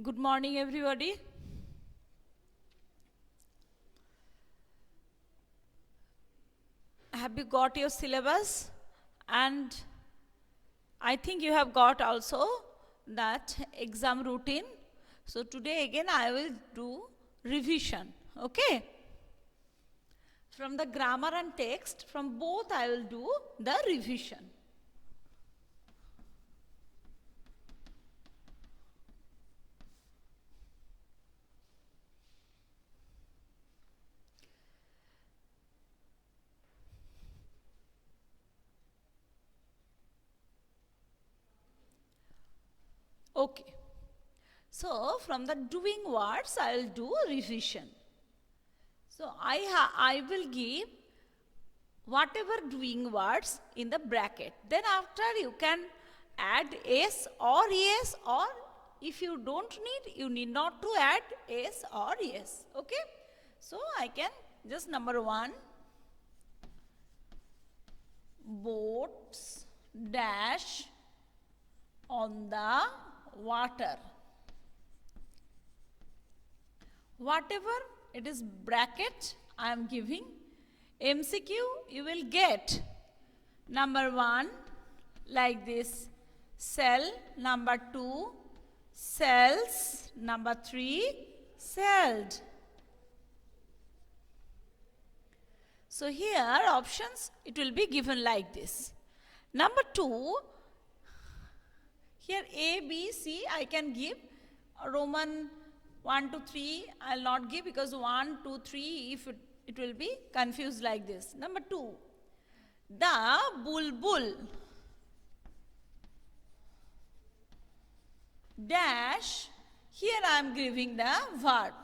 Good morning, everybody. Have you got your syllabus? And I think you have got also that exam routine. So today again I will do revision. Okay? From the grammar and text, from both I will do the revision. Okay. So from the doing words I will do revision. So I will give whatever doing words in the bracket. Then after you can add s or yes, or if you don't need, you need not to add s or yes. Okay? So I can just number 1, boats dash on the water. Whatever it is bracket I am giving, MCQ you will get number 1 like this, cell, number 2 cells, number 3 celled. So here options it will be given like this. Number 2, here A, B, C I can give Roman 1 to 3 I will not give, because 1, 2, 3 if it will be confused like this. Number 2, the bulbul dash, here I am giving the verb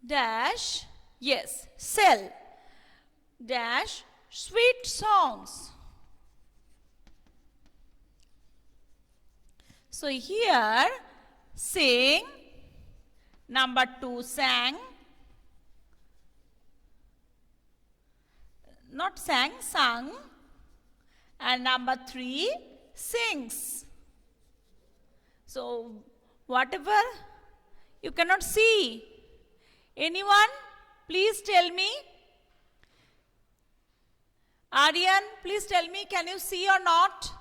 dash, yes, sell dash sweet songs. So here sing, number 2 sang, not sang, sung, and number 3 sings. So whatever you cannot see, anyone please tell me. Aryan, please tell me, can you see or not?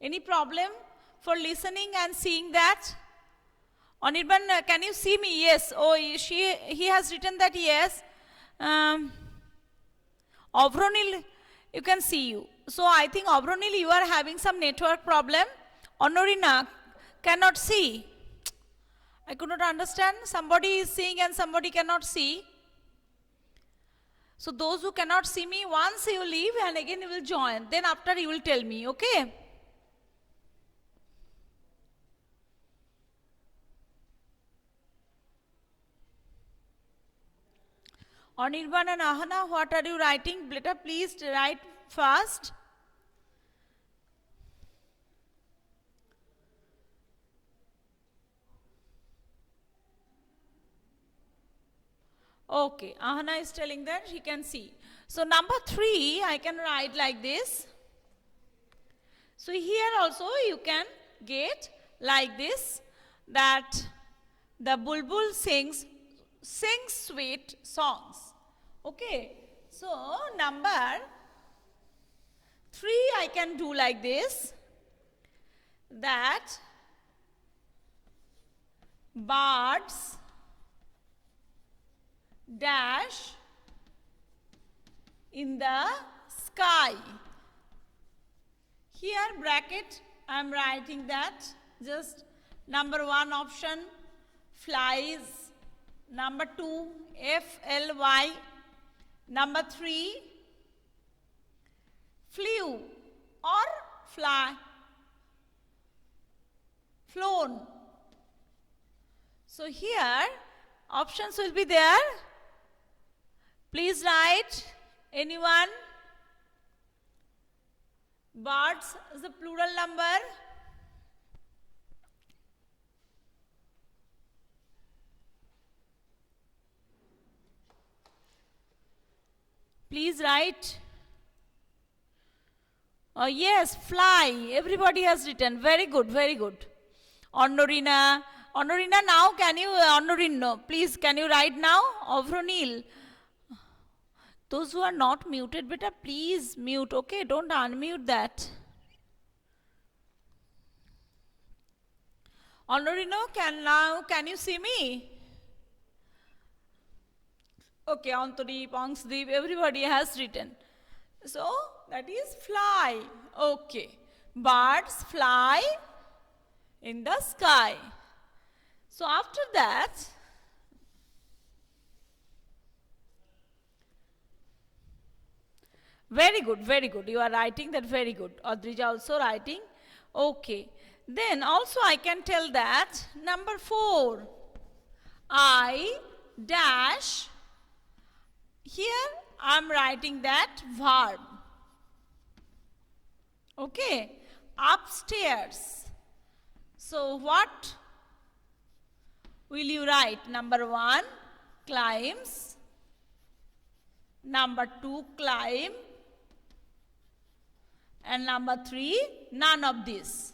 Any problem for listening and seeing that? Anirban, can you see me? Yes. Oh, he has written that yes. Obronil, you can see you. So I think Obronil, you are having some network problem. Honorina cannot see. I could not understand. Somebody is seeing and somebody cannot see. So those who cannot see me, once you leave and again you will join. Then after you will tell me, okay? Anirban and Ahana, what are you writing? Better please write fast. Okay, Ahana is telling that he can see. So number 3, I can write like this. So here also you can get like this, that the bulbul sings sweet songs. Okay, so number 3 I can do like this, that birds dash in the sky. Here bracket I am writing that, just number 1 option flies, number 2 FLY, number 3 flew or fly, flown. So here options will be there. Please write, anyone. Birds is the plural number. Please write. Yes, fly. Everybody has written. Very good, very good. Honorina. Honorina, now can you, Honorino, please, can you write now? Ovronil. Those who are not muted, beta, please mute, okay? Don't unmute that. Honorino, can you see me? Okay, Antodip, Angsdeep, everybody has written. So, that is fly. Okay. Birds fly in the sky. So, after that, very good, very good. You are writing that very good. Adrija also writing. Okay. Then also I can tell that number 4. I dash. Here I am writing that verb. Okay. Upstairs. So what will you write? Number 1, climbs. Number 2, climb. And number 3, none of this.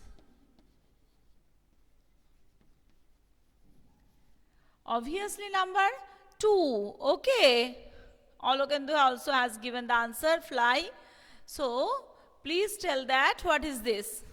Obviously number 2. Okay. Olokendu also has given the answer, fly. So, please tell that what is this?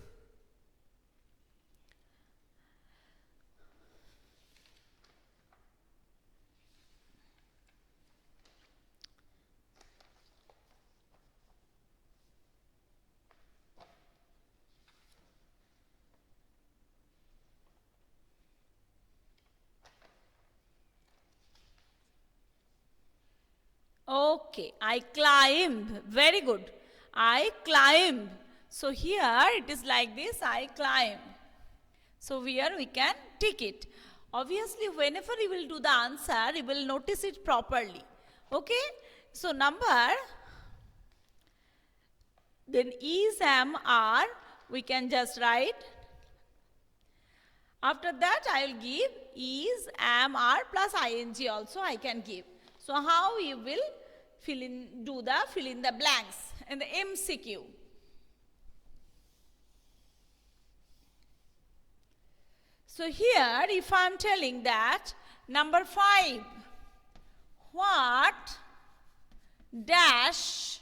Okay, I climb. Very good. I climb. So here it is like this, I climb. So here we can tick it. Obviously, whenever you will do the answer, you will notice it properly. Okay? So number, then is, am, are, we can just write. After that, I will give is, am, are plus ing also I can give. So how you will fill in the blanks in the MCQ. So here, if I am telling that number 5, what dash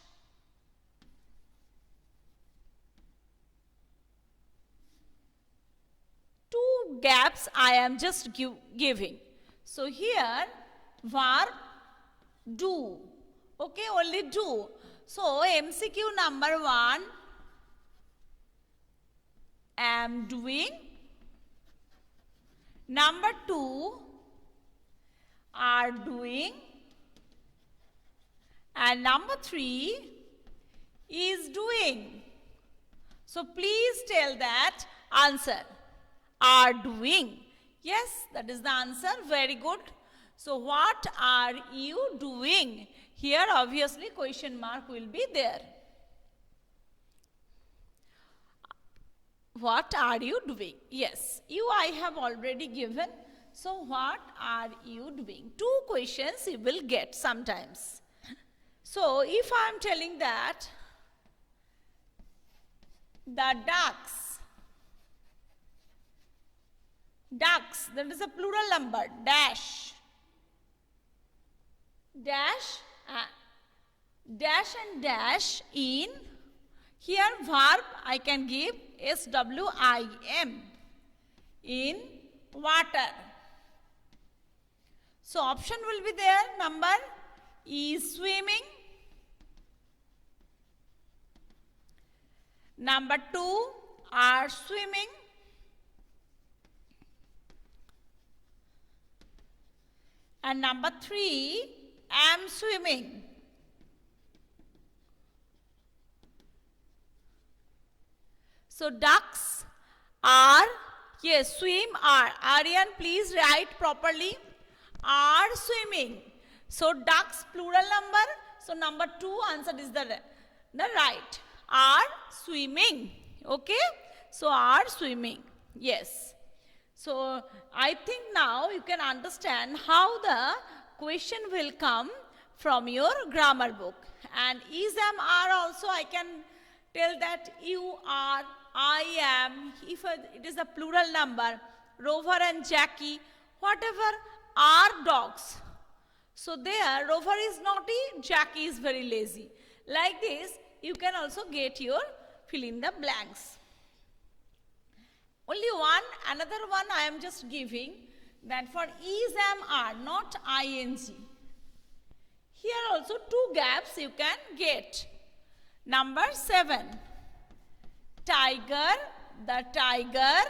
two gaps I am just giving. So here, verb do. Okay, only do. So MCQ number 1, am doing. Number 2, are doing. And number 3, is doing. So please tell that answer. Are doing. Yes, that is the answer. Very good. So what are you doing? Here obviously question mark will be there. What are you doing? Yes, you I have already given. So what are you doing? 2 questions you will get sometimes. So if I am telling that the ducks, that is a plural number, dash and dash in, here verb I can give SWIM, in water. So option will be there, number is swimming, number 2 are swimming, and number 3 am swimming. So ducks are, yes, swim are. Aryan, please write properly. Are swimming. So ducks plural number. So number 2 answer is the right. Are swimming. Okay. So are swimming. Yes. So I think now you can understand how the question will come from your grammar book. And is, am, are also I can tell that you are, I am, if it is a plural number, Rover and Jackie, whatever are dogs. So there, Rover is naughty, Jackie is very lazy. Like this, you can also get your fill in the blanks. Only another one I am just giving, that for is, am, are, not ing. Here also 2 gaps you can get. Number 7, tiger, the tiger,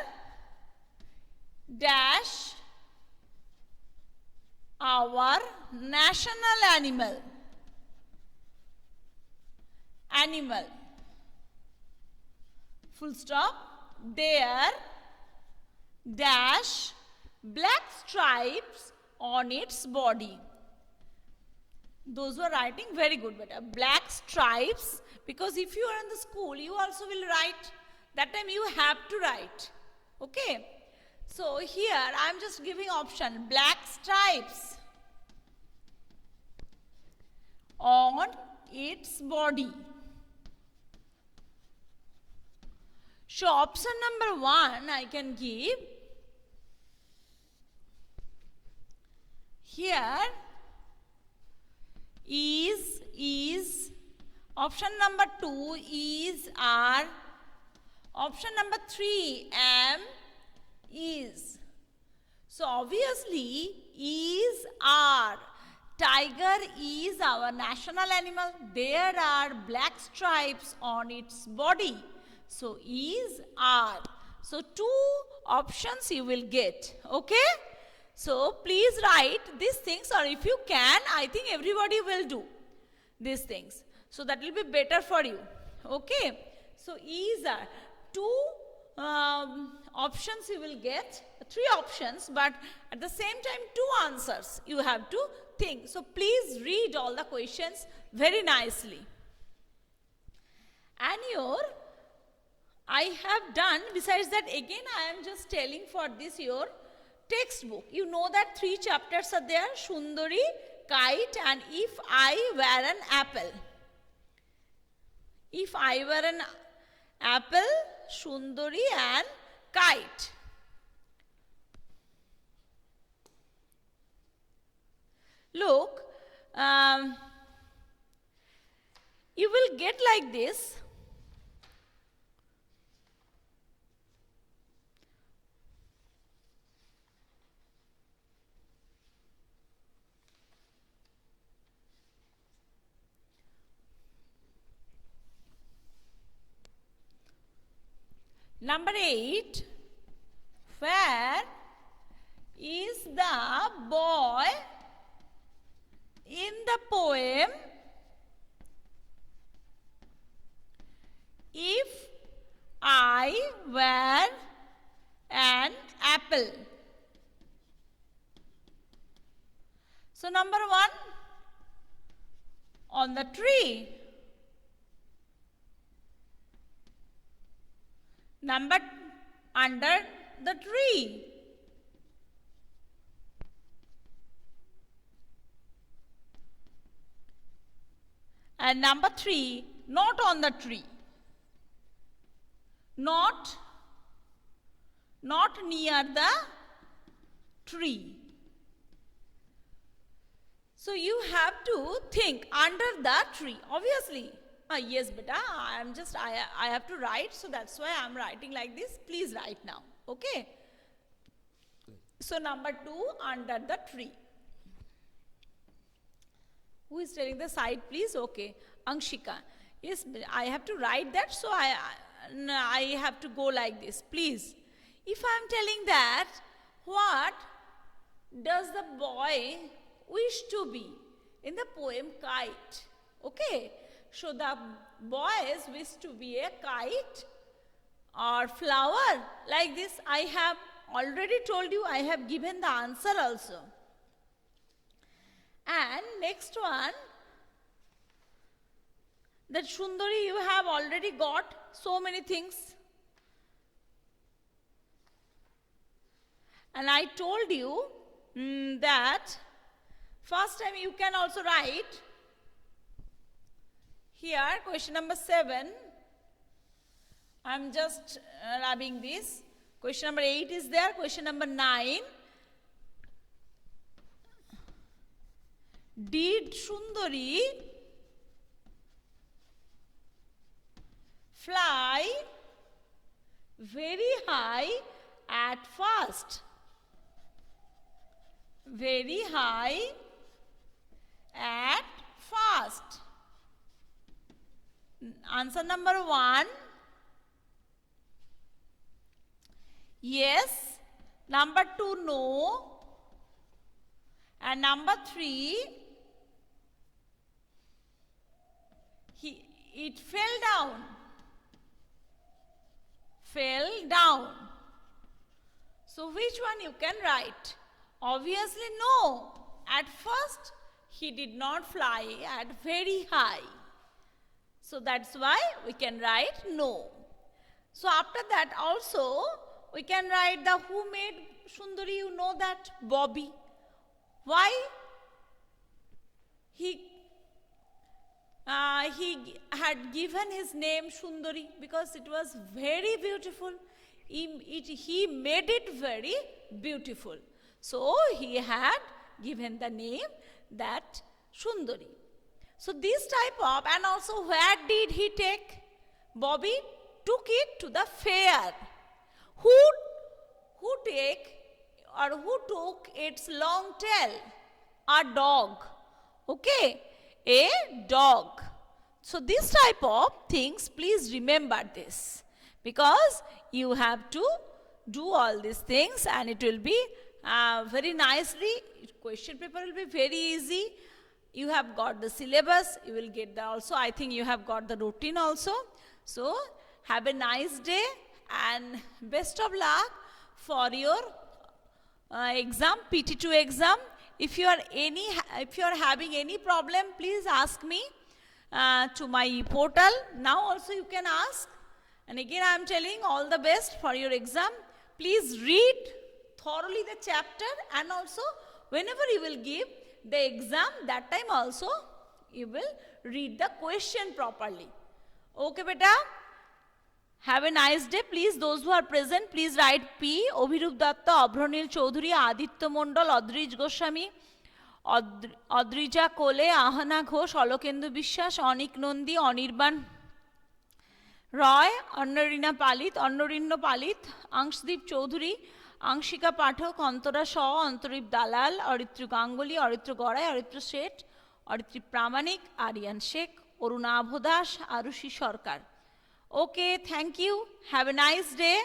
dash, our national animal. Animal. Full stop. There, dash, black stripes on its body. Those who are writing, very good, beta. Black stripes, because if you are in the school, you also will write. That time you have to write. Okay. So here I am just giving option, black stripes on its body. So option number 1 I can give. Here is, option number 2 is, are, option number 3 am, is. So obviously is, are. Tiger is our national animal. There are black stripes on its body. So is, are. So 2 options you will get. Okay? So please write these things, or if you can, I think everybody will do these things. So that will be better for you. Okay? So is, are. 2 options you will get, 3 options, but at the same time 2 answers you have to think. So please read all the questions very nicely. And I have done, besides that again I am just telling for this your textbook. You know that 3 chapters are there, Sundari, Kite, and If I Were an Apple. If I Were an Apple, Sundari and Kite. Look, you will get like this. Number 8, where is the boy in the poem If I Were an Apple? So number 1, on the tree. Number under the tree. And number 3, not on the tree. Not near the tree. So you have to think under the tree. Obviously, yes, beta, I have to write, so that's why I am writing like this. Please write now. Okay. So number 2, under the tree. Who is telling the side, please? Okay. Angshika. Yes, I have to write that, so I have to go like this. Please. If I am telling that, what does the boy wish to be in the poem Kite? Okay. So the boys wish to be a kite or flower. Like this, I have already told you, I have given the answer also. And next one, that Sundari, you have already got so many things. And I told you that first time you can also write here, question number 7, I'm just rubbing this. Question number 8 is there. Question number 9. Did Sundari fly very high at first? Very high at first. Answer number 1. Yes. Number 2, no. And number 3, it fell down. Fell down. So which one you can write? Obviously no. At first he did not fly at very high. So that's why we can write no. So after that also we can write the who made Sundari, you know that, Bobby. Why? He had given his name Sundari because it was very beautiful. He made it very beautiful. So he had given the name that Sundari. So this type of, and also where did he take? Bobby took it to the fair. Who took its long tail? A dog. Okay, a dog. So this type of things, please remember this, because you have to do all these things and it will be very nicely, question paper will be very easy. You have got the syllabus, you will get the also, I think you have got the routine also. So have a nice day and best of luck for your exam, PT2 exam. If you are having any problem, please ask me to my portal. Now also you can ask. And again I am telling all the best for your exam. Please read thoroughly the chapter, and also whenever you will give the exam, that time also you will read the question properly. Okay, beta? Have a nice day. Please, those who are present, please write P. Obhirup Datta, Abhranil Chaudhuri, Aditya Mondal, Adrij Goswami, Adrija Kole, Ahana Ghosh, Olokendu Bishwas, Onik Nondi, Anirban Roy, Annarina Palit, Annarinno Palit, Angshdeep Chaudhuri, Angshika Pathak, Antara Shaw, Antarip Dalal, Aritru Ganguly, Aritru Gorai, Aritru Seth, Aritri Pramanik, Aryan Sheikh, Aruna Abhodash, Arushi Sarkar. Okay, thank you. Have a nice day.